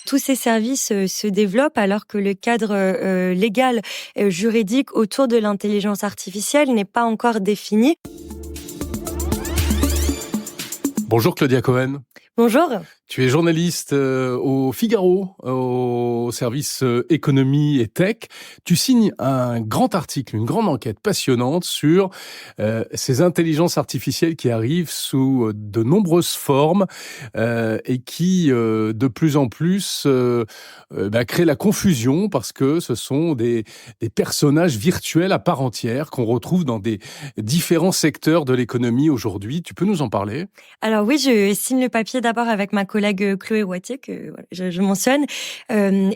Tous ces services se développent alors que le cadre légal, juridique autour de l'intelligence artificielle n'est pas encore défini. Bonjour Claudia Cohen. Bonjour. Tu es journaliste au Figaro, au service économie et tech. Tu signes un grand article, une grande enquête passionnante sur ces intelligences artificielles qui arrivent sous de nombreuses formes et qui, de plus en plus, créent la confusion parce que ce sont des personnages virtuels à part entière qu'on retrouve dans des différents secteurs de l'économie aujourd'hui. Tu peux nous en parler ? Alors oui, je signe le papier d'abord avec ma collègue Chloé Wattier, que je mentionne.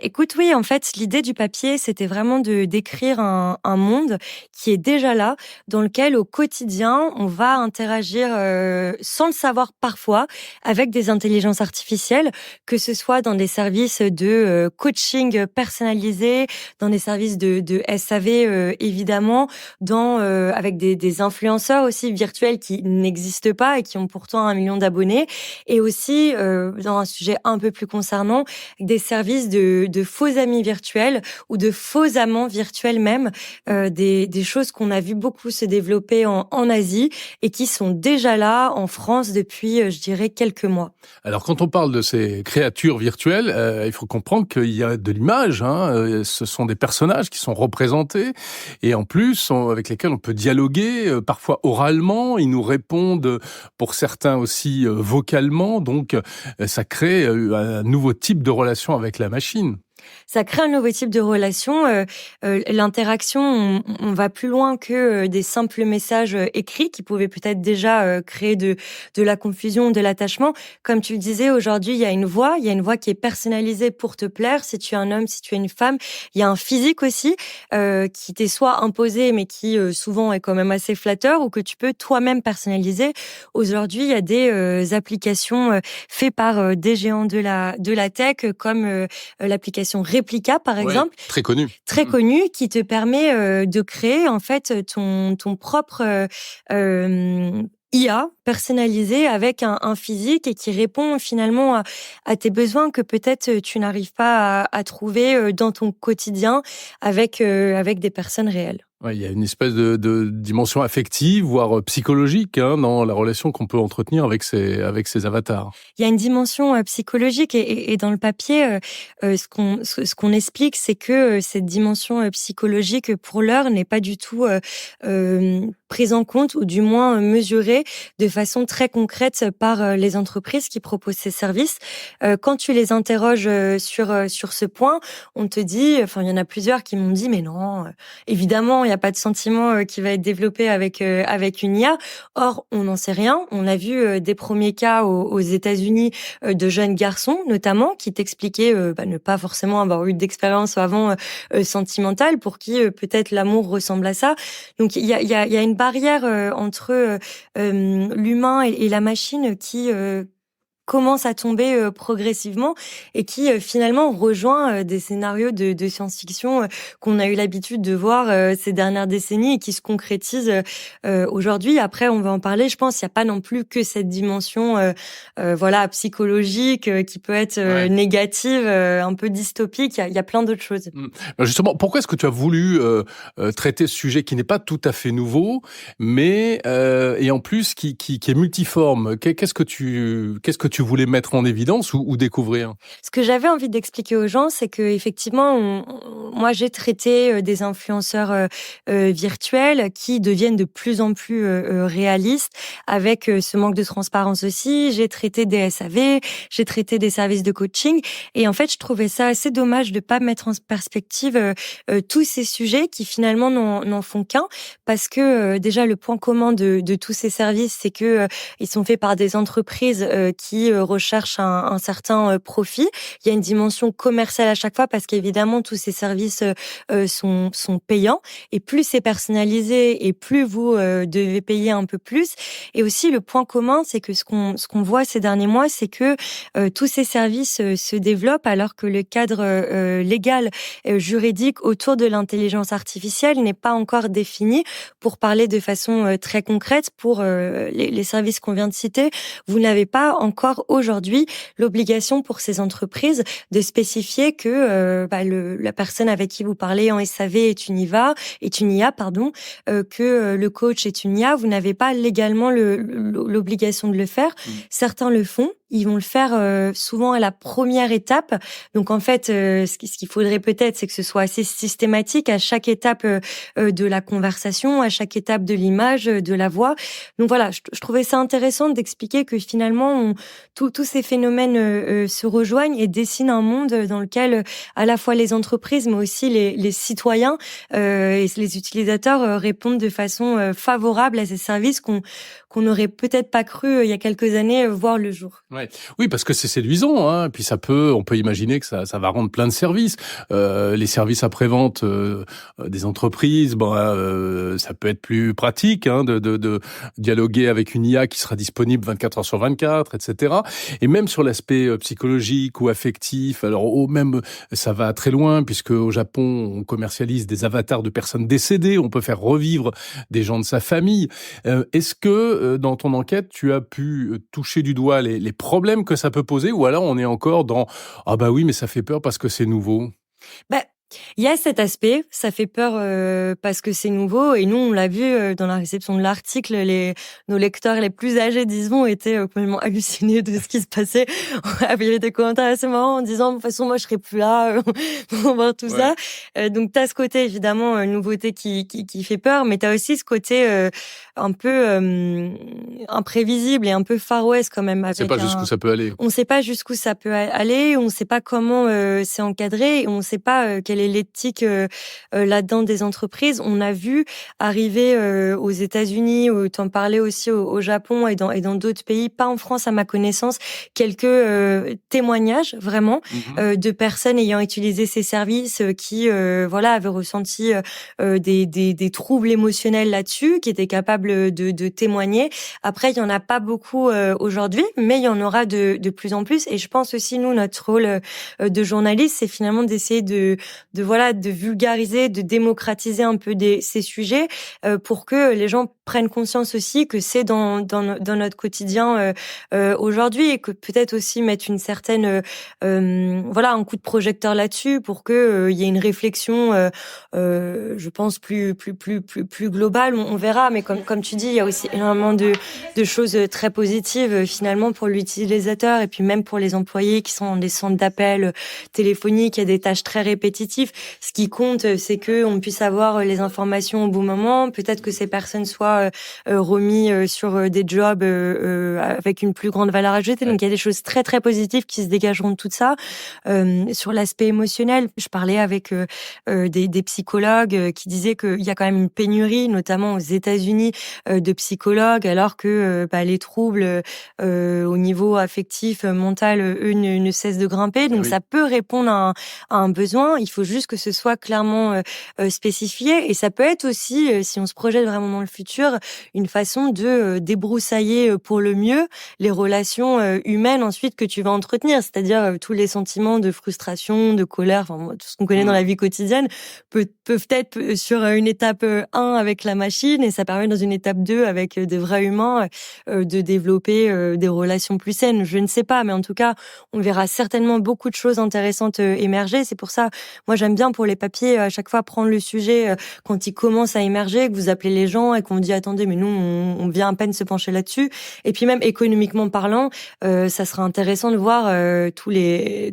Écoute, oui, en fait, l'idée du papier, c'était vraiment de décrire un monde qui est déjà là, dans lequel au quotidien, on va interagir sans le savoir parfois avec des intelligences artificielles, que ce soit dans des services de coaching personnalisé, dans des services de SAV évidemment, avec des influenceurs aussi virtuels qui n'existent pas et qui ont pourtant 1 million d'abonnés, et aussi dans un sujet un peu plus concernant, des services de faux amis virtuels ou de faux amants virtuels même, des choses qu'on a vu beaucoup se développer en Asie et qui sont déjà là en France depuis, je dirais, quelques mois. Alors quand on parle de ces créatures virtuelles, il faut comprendre qu'il y a de l'image, hein, ce sont des personnages qui sont représentés et en plus avec lesquels on peut dialoguer, parfois oralement, ils nous répondent pour certains aussi vocalement, donc ça crée un nouveau type de relation avec la machine. Ça crée un nouveau type de relation. L'interaction, on va plus loin que des simples messages écrits qui pouvaient peut-être déjà créer de la confusion, de l'attachement. Comme tu le disais, aujourd'hui, il y a une voix qui est personnalisée pour te plaire. Si tu es un homme, si tu es une femme, il y a un physique aussi qui t'est soit imposé, mais qui souvent est quand même assez flatteur, ou que tu peux toi-même personnaliser. Aujourd'hui, il y a des applications faites par des géants de la tech, comme l'application Replica, par exemple. Très connu. Très connu, qui te permet de créer, en fait, ton propre IA personnalisé avec un physique et qui répond finalement à tes besoins que peut-être tu n'arrives pas à trouver dans ton quotidien avec des personnes réelles. Ouais, il y a une espèce de dimension affective, voire psychologique, hein, dans la relation qu'on peut entretenir avec ces avatars. Il y a une dimension psychologique et dans le papier, ce qu'on explique, c'est que cette dimension psychologique, pour l'heure, n'est pas du tout prise en compte, ou du moins mesurée de façon très concrète par les entreprises qui proposent ces services. Quand tu les interroges sur ce point, on te dit, enfin, il y en a plusieurs qui m'ont dit, mais non, évidemment, il n'y a pas de sentiment qui va être développé avec une IA. Or, on n'en sait rien. On a vu des premiers cas aux États-Unis de jeunes garçons, notamment, qui t'expliquaient ne pas forcément avoir eu d'expérience avant sentimentale, pour qui peut-être l'amour ressemble à ça. Donc, il y a une barrière entre l'humain et la machine qui commence à tomber progressivement et qui finalement rejoint des scénarios de science-fiction qu'on a eu l'habitude de voir ces dernières décennies et qui se concrétisent aujourd'hui. Après, on va en parler. Je pense qu'il n'y a pas non plus que cette dimension psychologique qui peut être négative, un peu dystopique. Il y a plein d'autres choses. Justement, pourquoi est-ce que tu as voulu traiter ce sujet qui n'est pas tout à fait nouveau, mais et en plus qui est multiforme? Qu'est-ce que tu voulais mettre en évidence ou découvrir? Ce que j'avais envie d'expliquer aux gens, c'est que effectivement, moi j'ai traité des influenceurs virtuels qui deviennent de plus en plus réalistes, avec ce manque de transparence aussi. J'ai traité des SAV, j'ai traité des services de coaching, et en fait je trouvais ça assez dommage de pas mettre en perspective tous ces sujets qui finalement n'en font qu'un, parce que déjà le point commun de tous ces services, c'est que ils sont faits par des entreprises qui recherchent un certain profit. Il y a une dimension commerciale à chaque fois, parce qu'évidemment tous ces services sont payants, et plus c'est personnalisé et plus vous devez payer un peu plus. Et aussi le point commun, c'est que ce qu'on voit ces derniers mois, c'est que tous ces services se développent alors que le cadre légal juridique autour de l'intelligence artificielle n'est pas encore défini. Pour parler de façon très concrète, pour les services qu'on vient de citer, vous n'avez pas encore encore aujourd'hui l'obligation pour ces entreprises de spécifier que la personne avec qui vous parlez en SAV est une IA, pardon, que le coach est une IA. Vous n'avez pas légalement l'obligation de le faire. Certains le font. Ils vont le faire souvent à la première étape. Donc en fait, ce qu'il faudrait peut-être, c'est que ce soit assez systématique à chaque étape de la conversation, à chaque étape de l'image, de la voix. Donc voilà, je trouvais ça intéressant d'expliquer que finalement, tous ces phénomènes se rejoignent et dessinent un monde dans lequel à la fois les entreprises, mais aussi les citoyens et les utilisateurs répondent de façon favorable à ces services qu'on n'aurait peut-être pas cru il y a quelques années voir le jour. Ouais. Oui, parce que c'est séduisant, hein. Puis on peut imaginer que ça va rendre plein de services. Les services après-vente des entreprises, ça peut être plus pratique, hein, de dialoguer avec une IA qui sera disponible 24 heures sur 24, etc. Et même sur l'aspect psychologique ou affectif, même ça va très loin, puisque au Japon, on commercialise des avatars de personnes décédées, on peut faire revivre des gens de sa famille. Est-ce que dans ton enquête, tu as pu toucher du doigt les problèmes que ça peut poser, ou alors on est encore dans « Ah bah oui, mais ça fait peur parce que c'est nouveau ». Il y a cet aspect, ça fait peur parce que c'est nouveau, et nous on l'a vu dans la réception de l'article, nos lecteurs les plus âgés, disons, étaient complètement hallucinés de ce qui se passait. Il y avait des commentaires assez marrants en disant de toute façon moi je serai plus là pour voir tout ça. Donc t'as ce côté évidemment nouveauté qui fait peur, mais t'as aussi ce côté un peu imprévisible et un peu Far West quand même. On ne sait pas jusqu'où ça peut aller. On ne sait pas jusqu'où ça peut aller, on ne sait pas comment c'est encadré, et on ne sait pas quelle est l'éthique là-dedans des entreprises. On a vu arriver aux États-Unis, tu en parlais aussi au Japon et dans d'autres pays, pas en France à ma connaissance, quelques témoignages vraiment de personnes ayant utilisé ces services qui avaient ressenti des troubles émotionnels là-dessus, qui étaient capables de témoigner. Après, il y en a pas beaucoup aujourd'hui, mais il y en aura de plus en plus. Et je pense aussi, nous, notre rôle de journaliste, c'est finalement d'essayer de vulgariser, de démocratiser un peu ces sujets pour que les gens prennent conscience aussi que c'est dans notre quotidien aujourd'hui, et que peut-être aussi mettre une certaine un coup de projecteur là-dessus pour que il y ait une réflexion je pense plus globale. On verra, mais comme tu dis, il y a aussi énormément de choses très positives finalement pour l'utilisateur et puis même pour les employés qui sont dans des centres d'appel téléphoniques. Il y a des tâches très répétitives. Ce qui compte, c'est que on puisse avoir les informations au bon moment. Peut-être que ces personnes soient remis sur des jobs avec une plus grande valeur ajoutée. Donc il y a des choses très très positives qui se dégageront de tout ça. Sur l'aspect émotionnel, je parlais avec des psychologues qui disaient qu'il y a quand même une pénurie, notamment aux États-Unis, de psychologues, alors que les troubles au niveau affectif, mental, eux, ne cessent de grimper. Donc ça peut répondre à un besoin. Il faut juste que ce soit clairement spécifié. Et ça peut être aussi, si on se projette vraiment dans le futur, une façon de débroussailler pour le mieux les relations humaines ensuite que tu vas entretenir. C'est-à-dire tous les sentiments de frustration, de colère, tout ce qu'on connaît dans la vie quotidienne peuvent être sur une étape 1 avec la machine, et ça permet dans une étape 2 avec des vrais humains de développer des relations plus saines. Je ne sais pas, mais en tout cas, on verra certainement beaucoup de choses intéressantes émerger. C'est pour ça, moi j'aime bien pour les papiers à chaque fois prendre le sujet quand il commence à émerger, que vous appelez les gens et qu'on dit attendez, mais nous on vient à peine se pencher là-dessus. Et puis même économiquement parlant, ça sera intéressant de voir tous les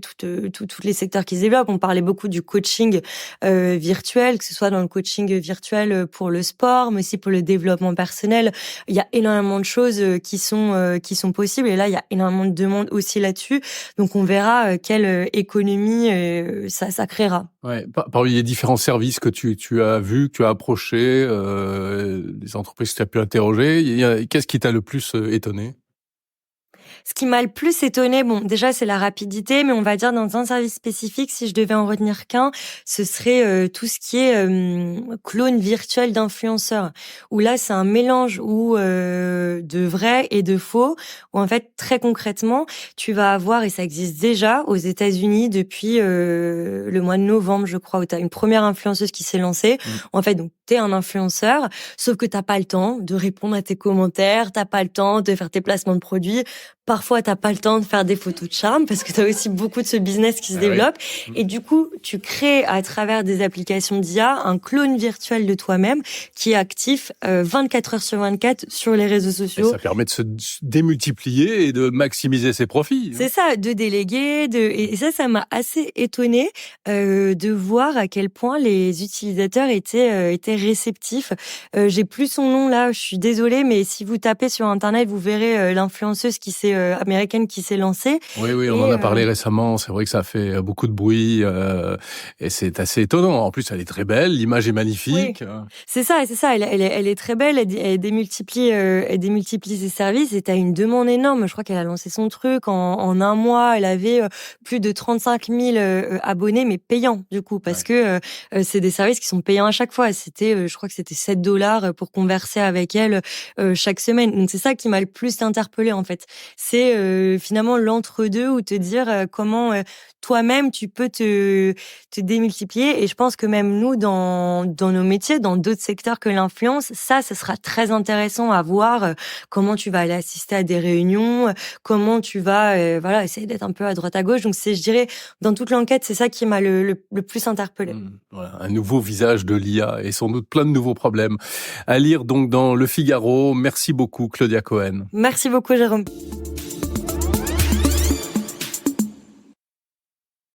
secteurs qui se développent. On parlait beaucoup du coaching virtuel, que ce soit dans le coaching virtuel pour le sport, mais aussi pour le développement personnel. Il y a énormément de choses qui sont possibles, et là il y a énormément de demandes aussi là-dessus. Donc on verra quelle économie ça créera. Ouais, parmi les différents services que tu as vus, que tu as approchés, les entreprises que tu as pu interroger, qu'est-ce qui t'a le plus étonné ? Ce qui m'a le plus étonné, déjà c'est la rapidité, mais on va dire dans un service spécifique, si je devais en retenir qu'un, ce serait tout ce qui est clone virtuel d'influenceurs. Où là c'est un mélange de vrai et de faux. Où en fait très concrètement, tu vas avoir, et ça existe déjà aux États-Unis depuis le mois de novembre, je crois, où t'as une première influenceuse qui s'est lancée. En fait, donc t'es un influenceur, sauf que t'as pas le temps de répondre à tes commentaires, t'as pas le temps de faire tes placements de produits. Parfois, t'as pas le temps de faire des photos de charme parce que t'as aussi beaucoup de ce business qui se développe. Oui. Et du coup, tu crées à travers des applications d'IA un clone virtuel de toi-même qui est actif 24 heures sur 24 sur les réseaux sociaux. Et ça permet de se démultiplier et de maximiser ses profits. C'est ça, de déléguer, et ça m'a assez étonnée de voir à quel point les utilisateurs étaient réceptifs. J'ai plus son nom là, je suis désolée, mais si vous tapez sur internet, vous verrez l'influenceuse américaine qui s'est lancée. Oui, on en a parlé récemment. C'est vrai que ça fait beaucoup de bruit et c'est assez étonnant. En plus, elle est très belle, l'image est magnifique. Oui. C'est ça. Elle est très belle. Elle démultiplie ses services. Et t'as une demande énorme. Je crois qu'elle a lancé son truc en un mois. Elle avait plus de 35 000 abonnés, mais payants du coup, parce que c'est des services qui sont payants à chaque fois. Je crois que c'était $7 pour converser avec elle chaque semaine. Donc c'est ça qui m'a le plus interpellée en fait. C'est finalement l'entre-deux où te dire comment toi-même tu peux te démultiplier. Et je pense que même nous dans nos métiers, dans d'autres secteurs que l'influence, ça sera très intéressant à voir comment tu vas aller assister à des réunions, comment tu vas essayer d'être un peu à droite à gauche. Donc je dirais dans toute l'enquête, c'est ça qui m'a le plus interpellée. Voilà, un nouveau visage de l'IA et sans doute plein de nouveaux problèmes. À lire donc dans Le Figaro. Merci beaucoup Claudia Cohen. Merci beaucoup Jérôme.